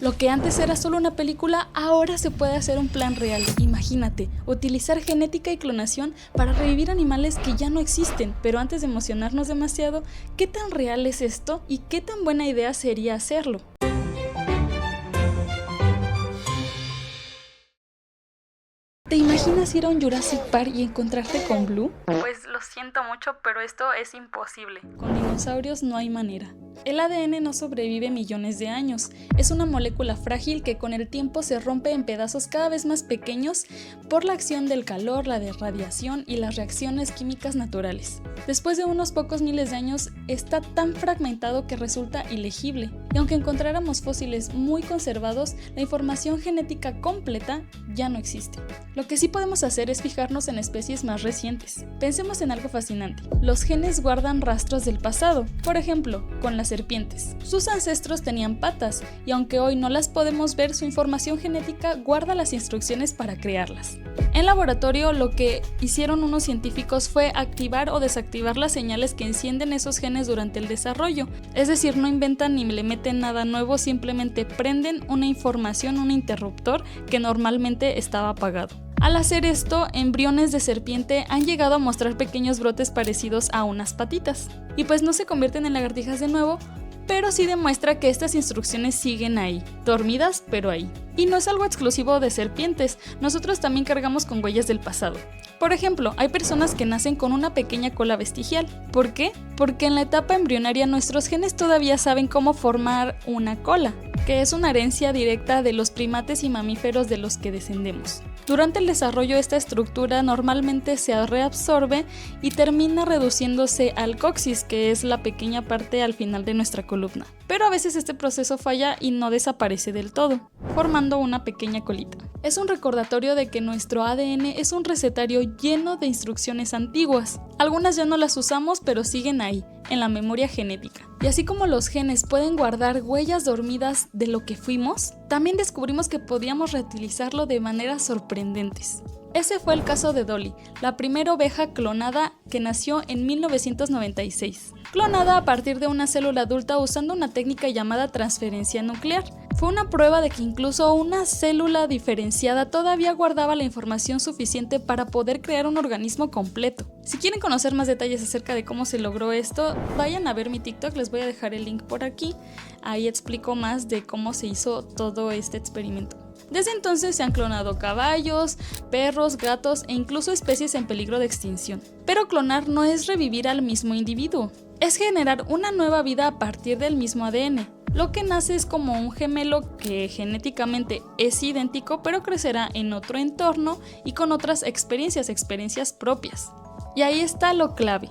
Lo que antes era solo una película, ahora se puede hacer un plan real. Imagínate, utilizar genética y clonación para revivir animales que ya no existen. Pero antes de emocionarnos demasiado, ¿qué tan real es esto y qué tan buena idea sería hacerlo? ¿Te imaginas ir a un Jurassic Park y encontrarte con Blue? Pues lo siento mucho, pero esto es imposible. Con dinosaurios no hay manera. El ADN no sobrevive millones de años. Es una molécula frágil que con el tiempo se rompe en pedazos cada vez más pequeños por la acción del calor, la de radiación y las reacciones químicas naturales. Después de unos pocos miles de años, está tan fragmentado que resulta ilegible. Y aunque encontráramos fósiles muy conservados, la información genética completa ya no existe. Lo que sí podemos hacer es fijarnos en especies más recientes. Pensemos en algo fascinante. Los genes guardan rastros del pasado. Por ejemplo, con las serpientes. Sus ancestros tenían patas y aunque hoy no las podemos ver, su información genética guarda las instrucciones para crearlas. En laboratorio, lo que hicieron unos científicos fue activar o desactivar las señales que encienden esos genes durante el desarrollo. Es decir, no inventan ni le meten nada nuevo, simplemente prenden una información, un interruptor que normalmente estaba apagado. Al hacer esto, embriones de serpiente han llegado a mostrar pequeños brotes parecidos a unas patitas. Y pues no se convierten en lagartijas de nuevo, pero sí demuestra que estas instrucciones siguen ahí, dormidas pero ahí. Y no es algo exclusivo de serpientes, nosotros también cargamos con huellas del pasado. Por ejemplo, hay personas que nacen con una pequeña cola vestigial. ¿Por qué? Porque en la etapa embrionaria nuestros genes todavía saben cómo formar una cola, que es una herencia directa de los primates y mamíferos de los que descendemos. Durante el desarrollo esta estructura normalmente se reabsorbe y termina reduciéndose al coxis, que es la pequeña parte al final de nuestra columna. Pero a veces este proceso falla y no desaparece del todo, formando una pequeña colita. Es un recordatorio de que nuestro ADN es un recetario lleno de instrucciones antiguas. Algunas ya no las usamos, pero siguen ahí, en la memoria genética. Y así como los genes pueden guardar huellas dormidas de lo que fuimos, también descubrimos que podíamos reutilizarlo de maneras sorprendentes. Ese fue el caso de Dolly, la primera oveja clonada que nació en 1996. Clonada a partir de una célula adulta usando una técnica llamada transferencia nuclear. Fue una prueba de que incluso una célula diferenciada todavía guardaba la información suficiente para poder crear un organismo completo. Si quieren conocer más detalles acerca de cómo se logró esto, vayan a ver mi TikTok, les voy a dejar el link por aquí. Ahí explico más de cómo se hizo todo este experimento. Desde entonces se han clonado caballos, perros, gatos e incluso especies en peligro de extinción. Pero clonar no es revivir al mismo individuo, es generar una nueva vida a partir del mismo ADN. Lo que nace es como un gemelo que genéticamente es idéntico, pero crecerá en otro entorno y con otras experiencias propias. Y ahí está lo clave.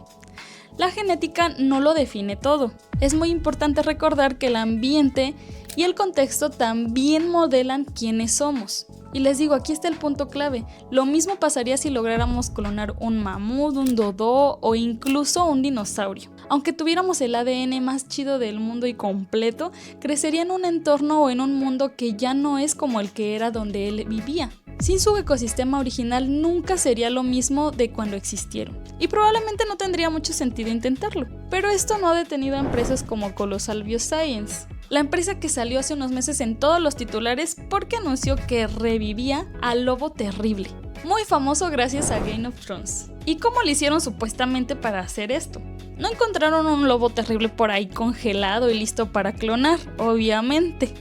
La genética no lo define todo. Es muy importante recordar que el ambiente y el contexto también modelan quiénes somos. Y les digo, aquí está el punto clave. Lo mismo pasaría si lográramos clonar un mamut, un dodó o incluso un dinosaurio. Aunque tuviéramos el ADN más chido del mundo y completo, crecería en un entorno o en un mundo que ya no es como el que era donde él vivía. Sin su ecosistema original nunca sería lo mismo de cuando existieron. Y probablemente no tendría mucho sentido intentarlo. Pero esto no ha detenido a empresas como Colossal Bioscience, la empresa que salió hace unos meses en todos los titulares porque anunció que revivía al lobo terrible, muy famoso gracias a Game of Thrones. ¿Y cómo lo hicieron supuestamente para hacer esto? No encontraron un lobo terrible por ahí congelado y listo para clonar, obviamente.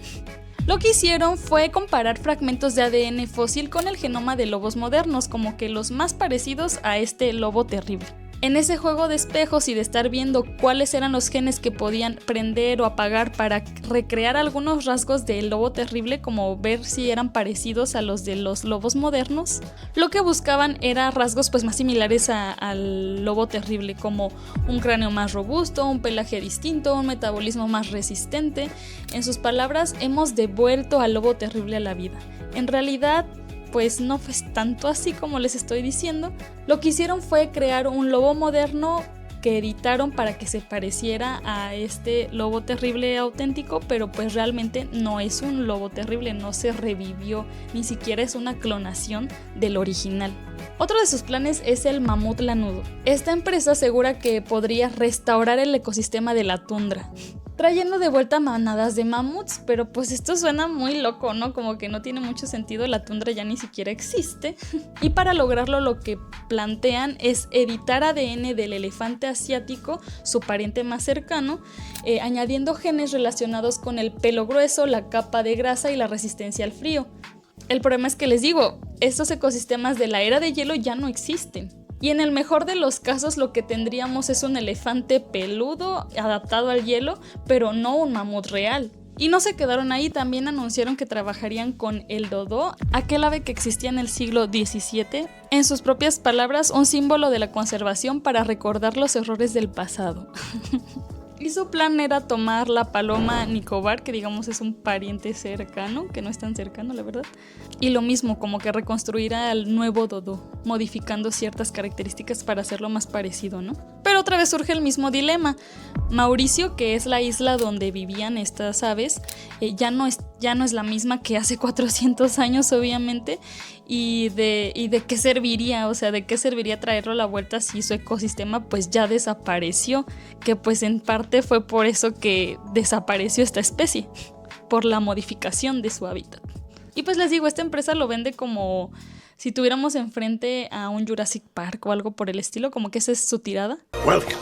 Lo que hicieron fue comparar fragmentos de ADN fósil con el genoma de lobos modernos, como que los más parecidos a este lobo terrible. En ese juego de espejos y de estar viendo cuáles eran los genes que podían prender o apagar para recrear algunos rasgos del lobo terrible, como ver si eran parecidos a los de los lobos modernos, lo que buscaban era rasgos más similares al lobo terrible, como un cráneo más robusto, un pelaje distinto, un metabolismo más resistente. En sus palabras, hemos devuelto al lobo terrible a la vida. En realidad, pues no fue tanto así como les estoy diciendo. Lo que hicieron fue crear un lobo moderno que editaron para que se pareciera a este lobo terrible auténtico, pero pues realmente no es un lobo terrible, no se revivió, ni siquiera es una clonación del original. Otro de sus planes es el mamut lanudo. Esta empresa asegura que podría restaurar el ecosistema de la tundra. trayendo de vuelta manadas de mamuts, pero pues esto suena muy loco, ¿no? Como que no tiene mucho sentido, la tundra ya ni siquiera existe. Y para lograrlo lo que plantean es editar ADN del elefante asiático, su pariente más cercano, añadiendo genes relacionados con el pelo grueso, la capa de grasa y la resistencia al frío. El problema es que les digo, estos ecosistemas de la era de hielo ya no existen. Y en el mejor de los casos lo que tendríamos es un elefante peludo adaptado al hielo, pero no un mamut real. Y no se quedaron ahí, también anunciaron que trabajarían con el dodó, aquel ave que existía en el siglo XVII, en sus propias palabras, un símbolo de la conservación para recordar los errores del pasado. Y su plan era tomar la paloma nicobar, que digamos es un pariente cercano, que no es tan cercano la verdad, y lo mismo, como que reconstruir al nuevo dodó, modificando ciertas características para hacerlo más parecido, ¿no? Pero otra vez surge el mismo dilema. Mauricio, que es la isla donde vivían estas aves, ya no es la misma que hace 400 años obviamente, y de qué serviría, o sea, de qué serviría traerlo a la vuelta si su ecosistema pues ya desapareció, que pues en parte fue por eso que desapareció esta especie, por la modificación de su hábitat. Y pues les digo, esta empresa lo vende como si tuviéramos enfrente a un Jurassic Park o algo por el estilo, como que esa es su tirada. Welcome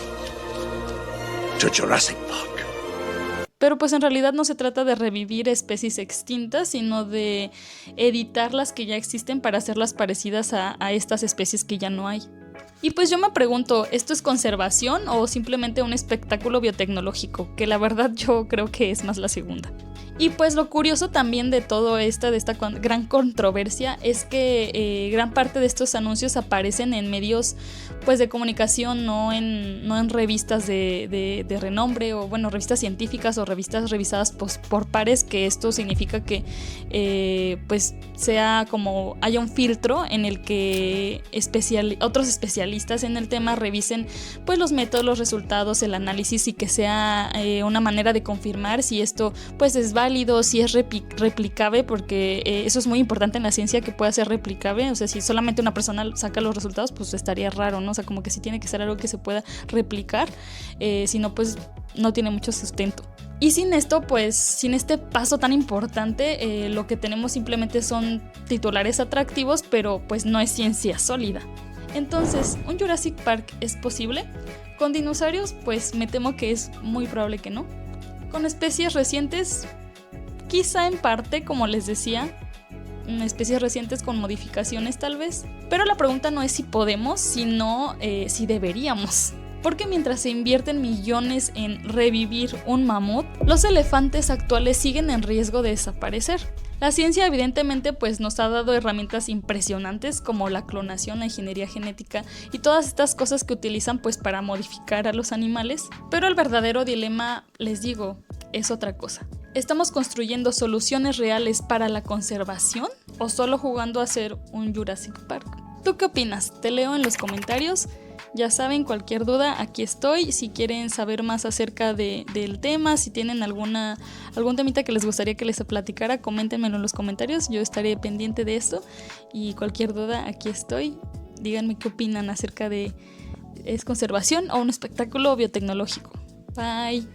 to Jurassic Park. Pero pues en realidad no se trata de revivir especies extintas, sino de editar las que ya existen para hacerlas parecidas a estas especies que ya no hay. Y pues yo me pregunto, ¿esto es conservación o simplemente un espectáculo biotecnológico? Que la verdad yo creo que es más la segunda. Y pues lo curioso también de todo de esta gran controversia es que gran parte de estos anuncios aparecen en medios pues de comunicación, no en revistas de renombre o bueno, revistas científicas o revistas revisadas por pares, que esto significa que pues sea como haya un filtro en el que otros especialistas en el tema revisen pues los métodos, los resultados, el análisis y que sea una manera de confirmar si esto pues es válido, si es replicable, porque eso es muy importante en la ciencia, que pueda ser replicable. O sea, si solamente una persona saca los resultados pues estaría raro, ¿no? O sea, como que sí tiene que ser algo que se pueda replicar, si no pues no tiene mucho sustento. Y sin esto, pues, sin este paso tan importante, lo que tenemos simplemente son titulares atractivos, pero pues no es ciencia sólida. Entonces, ¿un Jurassic Park es posible? Con dinosaurios, pues me temo que es muy probable que no. Con especies recientes, quizá en parte, como les decía, especies recientes con modificaciones tal vez. Pero la pregunta no es si podemos, sino si deberíamos. Porque mientras se invierten millones en revivir un mamut, los elefantes actuales siguen en riesgo de desaparecer. La ciencia evidentemente pues nos ha dado herramientas impresionantes como la clonación, la ingeniería genética y todas estas cosas que utilizan pues para modificar a los animales, pero el verdadero dilema, les digo, es otra cosa. ¿Estamos construyendo soluciones reales para la conservación o solo jugando a ser un Jurassic Park? ¿Tú qué opinas? Te leo en los comentarios. Ya saben, cualquier duda, aquí estoy. Si quieren saber más acerca del tema, si tienen algún temita que les gustaría que les platicara, coméntenmelo en los comentarios. Yo estaré pendiente de esto. Y cualquier duda, aquí estoy. Díganme qué opinan acerca de ¿es conservación o un espectáculo biotecnológico? Bye.